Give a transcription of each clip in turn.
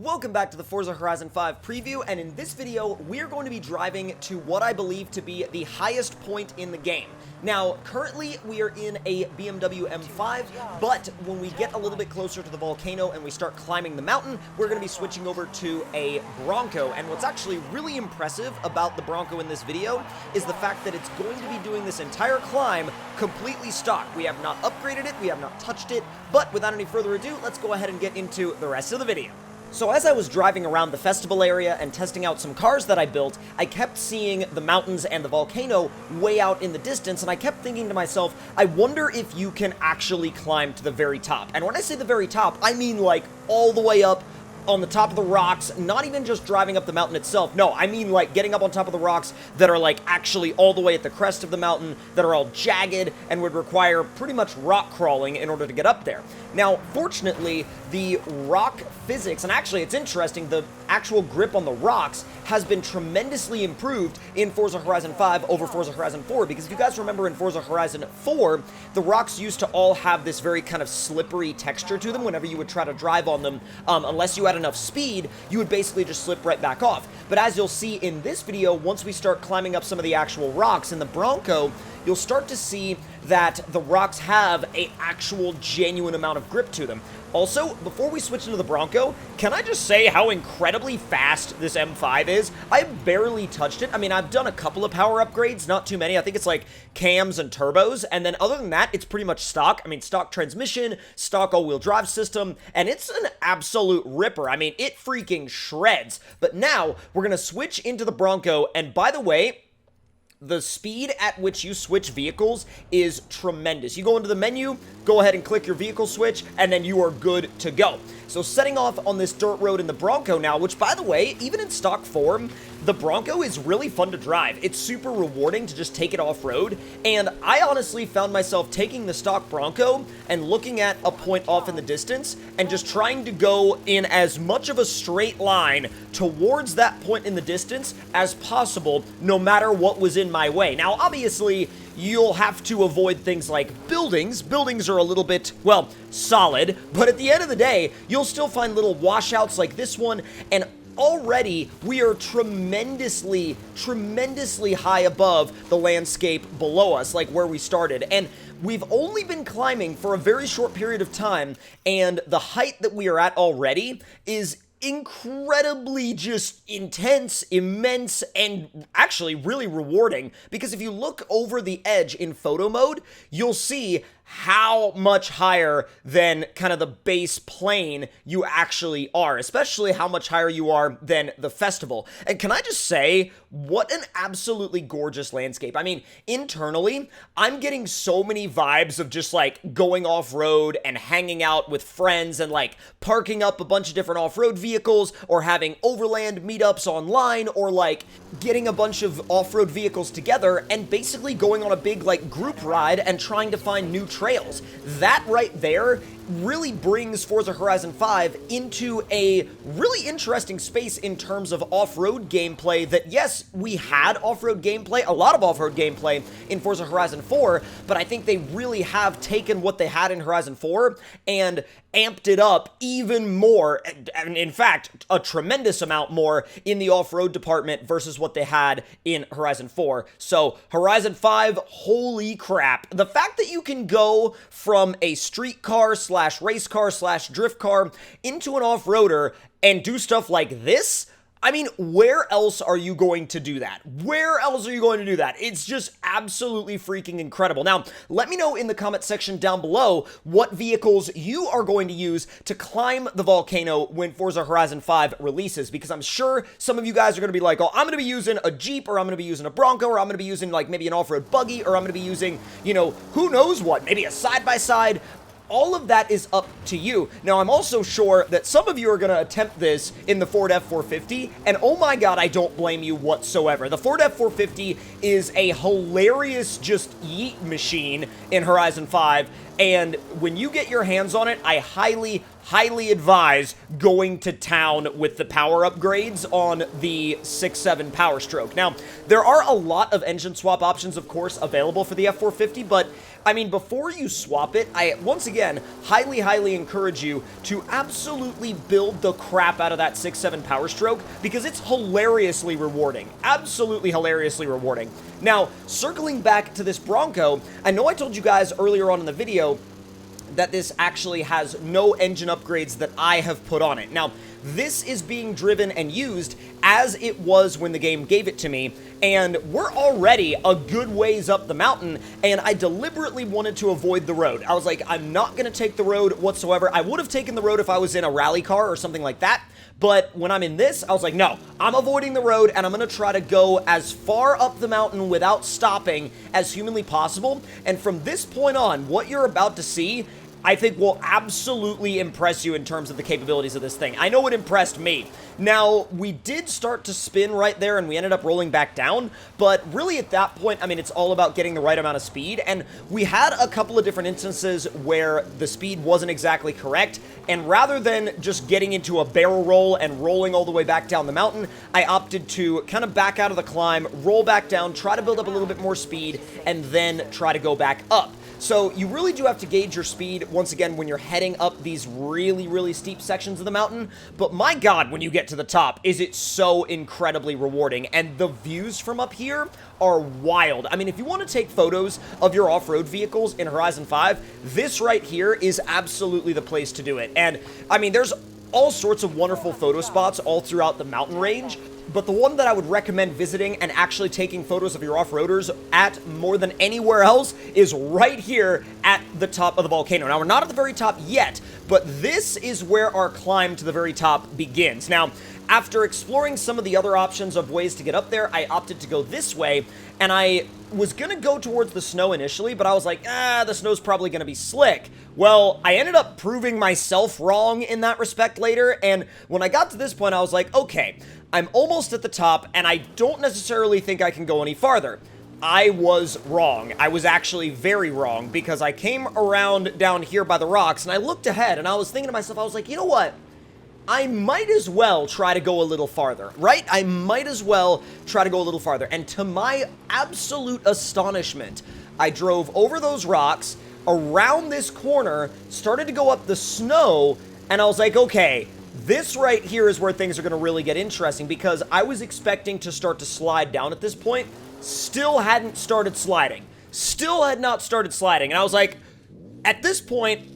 welcome back to the Forza Horizon 5 preview, and in this video, we are going to be driving to what I believe to be the highest point in the game. Now, currently, we are in a BMW M5, but when we get a little bit closer to the volcano and we start climbing the mountain, we're going to be switching over to a Bronco, and what's actually really impressive about the Bronco in this video is the fact that it's going to be doing this entire climb completely stock. We have not upgraded it, we have not touched it, but without any further ado, let's go ahead and get into the rest of the video. So as I was driving around the festival area and testing out some cars that I built, I kept seeing the mountains and the volcano way out in the distance, and I kept thinking to myself, I wonder if you can actually climb to the very top. And when I say the very top, I mean like all the way up on the top of the rocks, not even just driving up the mountain itself. No, I mean like getting up on top of the rocks that are like actually all the way at the crest of the mountain, that are all jagged and would require pretty much rock crawling in order to get up there. Now, fortunately, the rock physics, and actually it's interesting, the actual grip on the rocks has been tremendously improved in Forza Horizon 5 over Forza Horizon 4, because if you guys remember in Forza Horizon 4, the rocks used to all have this very kind of slippery texture to them whenever you would try to drive on them. Unless you had enough speed, you would basically just slip right back off. But as you'll see in this video, once we start climbing up some of the actual rocks in the Bronco, you'll start to see that the rocks have an actual genuine amount of grip to them. Also, before we switch into the Bronco, can I just say how incredibly fast this M5 is? I've barely touched it. I mean, I've done a couple of power upgrades, not too many. I think it's like cams and turbos, and then other than that, it's pretty much stock. I mean, stock transmission, stock all-wheel drive system, and it's an absolute ripper. I mean, it freaking shreds. But now, we're gonna switch into the Bronco, and by the way, the speed at which you switch vehicles is tremendous. You go into the menu, go ahead and click your vehicle switch, and then you are good to go. So setting off on this dirt road in the Bronco now, which by the way, even in stock form, the Bronco is really fun to drive. It's super rewarding to just take it off-road, and I honestly found myself taking the stock Bronco and looking at a point off in the distance and just trying to go in as much of a straight line towards that point in the distance as possible, no matter what was in my way. Now, obviously, you'll have to avoid things like buildings. Buildings are a little bit, well, solid, but at the end of the day, you'll still find little washouts like this one, and already we are tremendously high above the landscape below us, like where we started, and we've only been climbing for a very short period of time, and the height that we are at already is incredibly just intense, immense, and actually really rewarding, because if you look over the edge in photo mode, you'll see how much higher than kind of the base plane you actually are, especially how much higher you are than the festival. And can I just say, what an absolutely gorgeous landscape. I mean, internally, I'm getting so many vibes of just like going off-road and hanging out with friends and like parking up a bunch of different off-road vehicles, or having overland meetups online, or like getting a bunch of off-road vehicles together and basically going on a big like group ride and trying to find new trails. That right there really brings Forza Horizon 5 into a really interesting space in terms of off-road gameplay that, yes, we had off-road gameplay, a lot of off-road gameplay in Forza Horizon 4, but I think they really have taken what they had in Horizon 4 and amped it up even more, and in fact, a tremendous amount more in the off-road department versus what they had in Horizon 4. So, Horizon 5, holy crap. The fact that you can go from a street car slash race car slash drift car into an off-roader and do stuff like this, I mean, where else are you going to do that? Where else are you going to do that? It's just absolutely freaking incredible. Now, let me know in the comment section down below what vehicles you are going to use to climb the volcano when Forza Horizon 5 releases, because I'm sure some of you guys are going to be like, oh, I'm going to be using a Jeep, or I'm going to be using a Bronco, or I'm going to be using like maybe an off-road buggy, or I'm going to be using, you know, who knows what, maybe a side-by-side. All of that is up to you. Now, I'm also sure that some of you are going to attempt this in the Ford F450, and oh my god, I don't blame you whatsoever. The Ford F450 is a hilarious just yeet machine in Horizon 5, and when you get your hands on it, I highly highly advise going to town with the power upgrades on the 6.7 Power Stroke. Now, there are a lot of engine swap options, of course, available for the F450, but I mean, before you swap it, I, once again, highly encourage you to absolutely build the crap out of that 6.7 Power Stroke, because it's hilariously rewarding. Absolutely hilariously rewarding. Now, circling back to this Bronco, I know I told you guys earlier on in the video that this actually has no engine upgrades that I have put on it. Now, this is being driven and used as it was when the game gave it to me, and we're already a good ways up the mountain, and I deliberately wanted to avoid the road. I was like, I'm not going to take the road whatsoever. I would have taken the road if I was in a rally car or something like that, but when I'm in this, I was like, no, I'm avoiding the road, and I'm going to try to go as far up the mountain without stopping as humanly possible, and from this point on, what you're about to see, I think will absolutely impress you in terms of the capabilities of this thing. I know it impressed me. Now, we did start to spin right there, and we ended up rolling back down, but really at that point, I mean, it's all about getting the right amount of speed, and we had a couple of different instances where the speed wasn't exactly correct, and rather than just getting into a barrel roll and rolling all the way back down the mountain, I opted to kind of back out of the climb, roll back down, try to build up a little bit more speed, and then try to go back up. So you really do have to gauge your speed, once again, when you're heading up these really steep sections of the mountain. But my God, when you get to the top, is it so incredibly rewarding. And the views from up here are wild. I mean, if you want to take photos of your off-road vehicles in Horizon 5, this right here is absolutely the place to do it. And, I mean, there's all sorts of wonderful photo spots all throughout the mountain range, but the one that I would recommend visiting and actually taking photos of your off-roaders at more than anywhere else is right here at the top of the volcano. Now, we're not at the very top yet, but this is where our climb to the very top begins. Now, after exploring some of the other options of ways to get up there, I opted to go this way, and I was going to go towards the snow initially, but I was like, the snow's probably going to be slick. Well, I ended up proving myself wrong in that respect later, and when I got to this point, I was like, okay, I'm almost at the top, and I don't necessarily think I can go any farther. I was wrong. I was actually very wrong, because I came around down here by the rocks, and I looked ahead, and I was thinking to myself, I was like, you know what? I might as well try to go a little farther, right? I might as well try to go a little farther. And to my absolute astonishment, I drove over those rocks, around this corner, started to go up the snow, and I was like, okay, this right here is where things are going to really get interesting, because I was expecting to start to slide down at this point, still hadn't started sliding. Still had not started sliding, and I was like, at this point,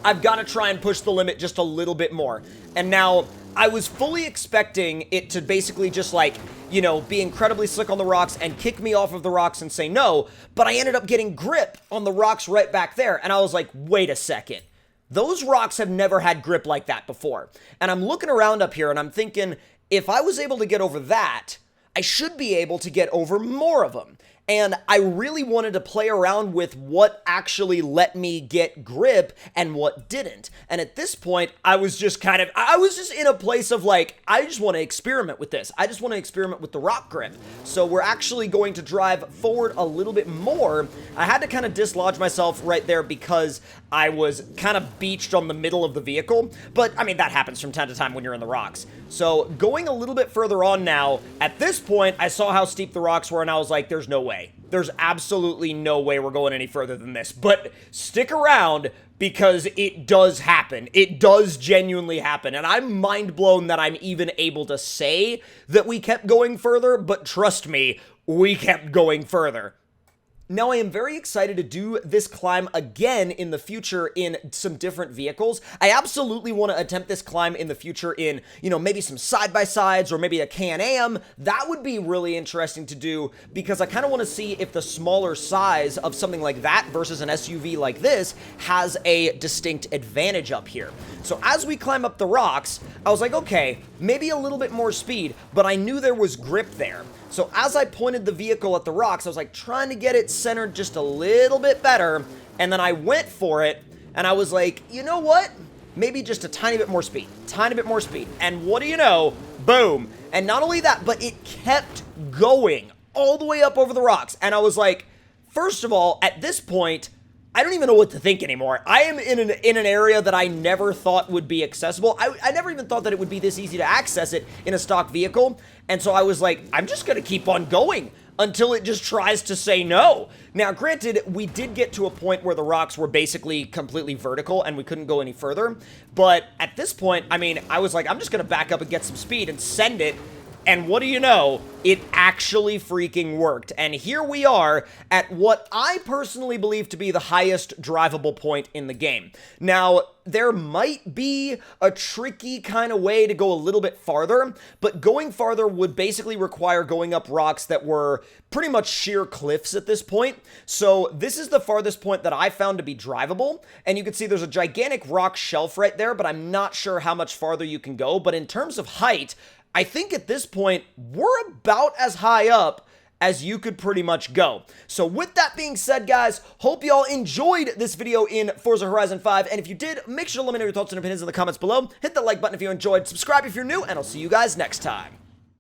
I've got to try and push the limit just a little bit more. And now, I was fully expecting it to basically just like, you know, be incredibly slick on the rocks and kick me off of the rocks and say no, but I ended up getting grip on the rocks right back there, and I was like, wait a second. Those rocks have never had grip like that before. And I'm looking around up here, and I'm thinking, if I was able to get over that, I should be able to get over more of them. And I really wanted to play around with what actually let me get grip and what didn't. And at this point, I was just in a place of like, I just want to experiment with this. I just want to experiment with the rock grip. So we're actually going to drive forward a little bit more. I had to kind of dislodge myself right there because I was kind of beached on the middle of the vehicle. But I mean, that happens from time to time when you're in the rocks. So going a little bit further on now, at this point, I saw how steep the rocks were and I was like, there's no way. There's absolutely no way we're going any further than this. But stick around because it does happen. It does genuinely happen. And I'm mind blown that I'm even able to say that we kept going further, but trust me, we kept going further. Now, I am very excited to do this climb again in the future in some different vehicles. I absolutely want to attempt this climb in the future in, you know, maybe some side-by-sides or maybe a Can-Am. That would be really interesting to do because I kind of want to see if the smaller size of something like that versus an SUV like this has a distinct advantage up here. So as we climb up the rocks, I was like, okay, maybe a little bit more speed, but I knew there was grip there. So as I pointed the vehicle at the rocks, I was like trying to get it centered just a little bit better, and then I went for it, and I was like, you know what? Maybe just a tiny bit more speed, and what do you know? Boom. And not only that, but it kept going all the way up over the rocks, and I was like, first of all, at this point, I don't even know what to think anymore. I am in an area that I never thought would be accessible. I never even thought that it would be this easy to access it in a stock vehicle. And so I was like, I'm just going to keep on going until it just tries to say no. Now, granted, we did get to a point where the rocks were basically completely vertical and we couldn't go any further. But at this point, I mean, I was like, I'm just going to back up and get some speed and send it. And what do you know? It actually freaking worked. And here we are at what I personally believe to be the highest drivable point in the game. Now, there might be a tricky kind of way to go a little bit farther, but going farther would basically require going up rocks that were pretty much sheer cliffs at this point. So this is the farthest point that I found to be drivable. And you can see there's a gigantic rock shelf right there, but I'm not sure how much farther you can go. But in terms of height, I think at this point, we're about as high up as you could pretty much go. So with that being said, guys, hope y'all enjoyed this video in Forza Horizon 5. And if you did, make sure to let me know your thoughts and opinions in the comments below. Hit the like button if you enjoyed, subscribe if you're new, and I'll see you guys next time.